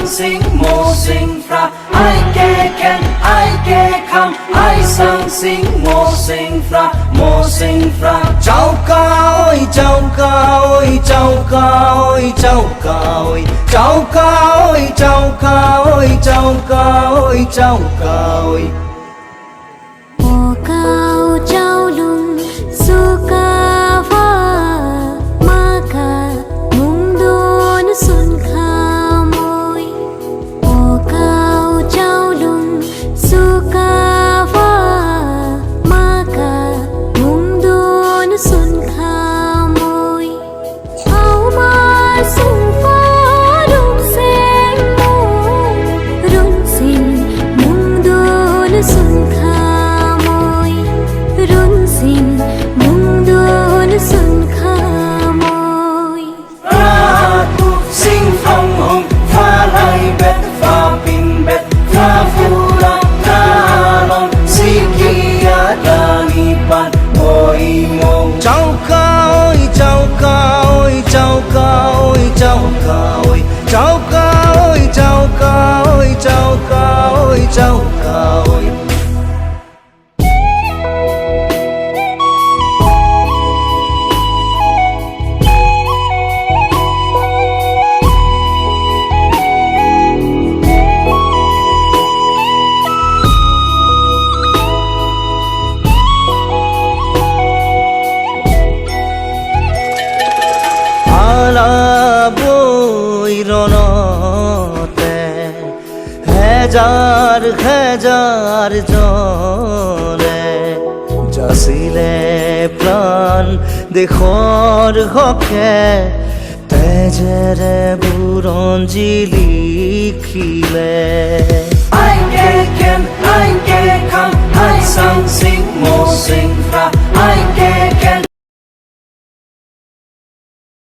Sing mo sing fra ai ke ken ai ke kham ai sang sing mo sing fra chau ca ơi chau ca ơi chau ca ơi chau ca ơi chau ca ơi chau ca ơi chau ca ơi chau ca ơi o cao chau lung su ca va ma ca mung don sun kha chau ca ơi ala boi rono হাজার জনে যাচিলে প্ৰাণ দেশৰ হকে তেজেৰে বুৰঞ্জী লিখিলে I can, I sang sing mo sing fra I can